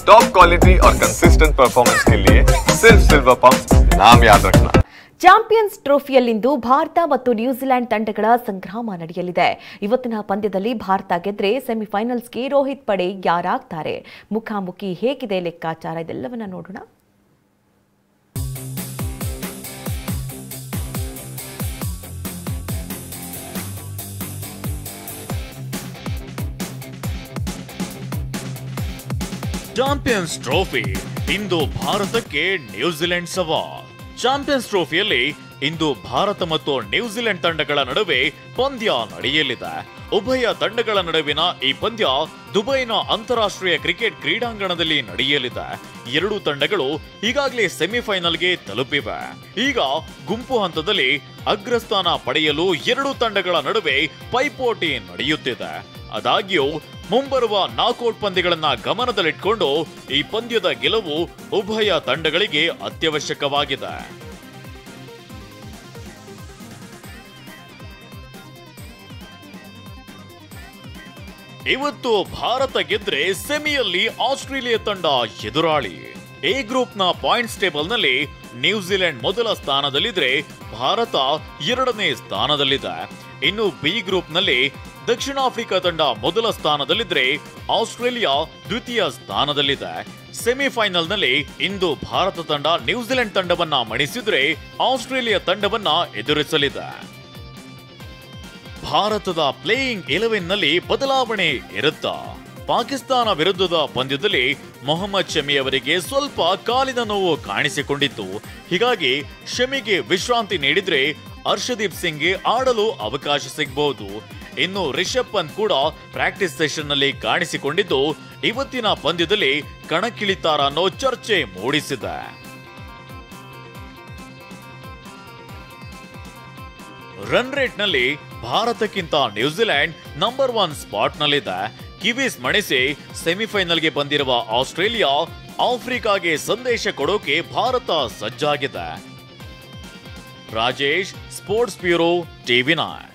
Top quality और consistent performance के लिए सिर्फ सिल्वर पंप नाम याद रखना। ಚಾಂಪಿಯನ್ಸ್ ಟ್ರೋಫಿಯಲ್ಲಿಂದು ಭಾರತ ಮತ್ತು ನ್ಯೂಜಿಲೆಂಡ್ ತಂಡಗಳ ಸಂಗ್ರಾಮ ನಡೆಯಲಿದೆ. ಇವತ್ತಿನ ಪಂದ್ಯದಲ್ಲಿ ಭಾರತ ಗೆದ್ರೆ ಸೆಮಿಫೈನಲ್ಸ್ಗೆ ರೋಹಿತ್ ಪಡೆ ಯಾರಾಗ್ತಾರೆ, ಮುಖಾಮುಖಿ ಹೇಗಿದೆ ಲೆಕ್ಕಾಚಾರ, ಇದೆಲ್ಲವನ್ನ ನೋಡೋಣ. ಚಾಂಪಿಯನ್ಸ್ ಟ್ರೋಫಿ ಇಂದು ಭಾರತಕ್ಕೆ ನ್ಯೂಜಿಲೆಂಡ್ ಸವಾಲ್. ಚಾಂಪಿಯನ್ಸ್ ಟ್ರೋಫಿಯಲ್ಲಿ ಇಂದು ಭಾರತ ಮತ್ತು ನ್ಯೂಜಿಲೆಂಡ್ ತಂಡಗಳ ನಡುವೆ ಪಂದ್ಯ ನಡೆಯಲಿದೆ. ಉಭಯ ತಂಡಗಳ ನಡುವಿನ ಈ ಪಂದ್ಯ ದುಬೈನ ಅಂತಾರಾಷ್ಟ್ರೀಯ ಕ್ರಿಕೆಟ್ ಕ್ರೀಡಾಂಗಣದಲ್ಲಿ ನಡೆಯಲಿದೆ. ಎರಡೂ ತಂಡಗಳು ಈಗಾಗಲೇ ಸೆಮಿಫೈನಲ್ಗೆ ತಲುಪಿವೆ. ಈಗ ಗುಂಪು ಹಂತದಲ್ಲಿ ಅಗ್ರಸ್ಥಾನ ಪಡೆಯಲು ಎರಡೂ ತಂಡಗಳ ನಡುವೆ ಪೈಪೋಟಿ ನಡೆಯುತ್ತಿದೆ. ಆದಾಗ್ಯೂ ಮುಂಬರುವ ನಾಕೌಟ್ ಪಂದ್ಯಗಳನ್ನ ಗಮನದಲ್ಲಿಟ್ಕೊಂಡು ಈ ಪಂದ್ಯದ ಗೆಲುವು ಉಭಯ ತಂಡಗಳಿಗೆ ಅತ್ಯವಶ್ಯಕವಾಗಿದೆ. ಇವತ್ತು ಭಾರತ ಗೆದ್ರೆ ಸೆಮಿಯಲ್ಲಿ ಆಸ್ಟ್ರೇಲಿಯಾ ತಂಡ ಎದುರಾಳಿ. ಎ ಗ್ರೂಪ್ನ ಪಾಯಿಂಟ್ಸ್ ಟೇಬಲ್ನಲ್ಲಿ ನ್ಯೂಜಿಲೆಂಡ್ ಮೊದಲ ಸ್ಥಾನದಲ್ಲಿದ್ರೆ ಭಾರತ ಎರಡನೇ ಸ್ಥಾನದಲ್ಲಿದೆ. ಇನ್ನು ಬಿ ಗ್ರೂಪ್ನಲ್ಲಿ ದಕ್ಷಿಣ ಆಫ್ರಿಕಾ ತಂಡ ಮೊದಲ ಸ್ಥಾನದಲ್ಲಿದ್ರೆ ಆಸ್ಟ್ರೇಲಿಯಾ ದ್ವಿತೀಯ ಸ್ಥಾನದಲ್ಲಿದೆ. ಸೆಮಿಫೈನಲ್ನಲ್ಲಿ ಇಂದು ಭಾರತ ತಂಡ ನ್ಯೂಜಿಲೆಂಡ್ ತಂಡವನ್ನ ಮಣಿಸಿದ್ರೆ ಆಸ್ಟ್ರೇಲಿಯಾ ತಂಡವನ್ನ ಎದುರಿಸಲಿದೆ. ಭಾರತದ ಪ್ಲೇಯಿಂಗ್ 11ನಲ್ಲಿ ಬದಲಾವಣೆ ಇರುತ್ತಾ? ಪಾಕಿಸ್ತಾನ ವಿರುದ್ಧದ ಪಂದ್ಯದಲ್ಲಿ ಮೊಹಮ್ಮದ್ ಶಮಿ ಅವರಿಗೆ ಸ್ವಲ್ಪ ಕಾಲಿನ ನೋವು ಕಾಣಿಸಿಕೊಂಡಿತ್ತು. ಹೀಗಾಗಿ ಶಮಿಗೆ ವಿಶ್ರಾಂತಿ ನೀಡಿದ್ರೆ ಹರ್ಷದೀಪ್ ಸಿಂಗ್ಗೆ ಆಡಲು ಅವಕಾಶ ಸಿಗಬಹುದು. ಇನ್ನು ರಿಷಬ್ ಪಂತ್ ಕೂಡ ಪ್ರಾಕ್ಟೀಸ್ ಸೆಷನ್ ನಲ್ಲಿ ಕಾಣಿಸಿಕೊಂಡಿದ್ದು ಇವತ್ತಿನ ಪಂದ್ಯದಲ್ಲಿ ಕಣಕ್ಕಿಳಿತಾರ ಅನ್ನೋ ಚರ್ಚೆ ಮೂಡಿಸಿದೆ. ರನ್ ರೇಟ್ ನಲ್ಲಿ ಭಾರತಕ್ಕಿಂತ ನ್ಯೂಜಿಲೆಂಡ್ ನಂಬರ್ 1 ಸ್ಪಾಟ್ ನಲ್ಲಿದೆ. ಕಿವೀಸ್ ಮಣಿಸಿ ಸೆಮಿಫೈನಲ್ಗೆ ಬಂದಿರುವ ಆಸ್ಟ್ರೇಲಿಯಾ ಆಫ್ರಿಕಾಗೆ ಸಂದೇಶ ಕೊಡೋಕೆ ಭಾರತ ಸಜ್ಜಾಗಿದೆ. Rajesh, sports bureau, ಟಿವಿ9.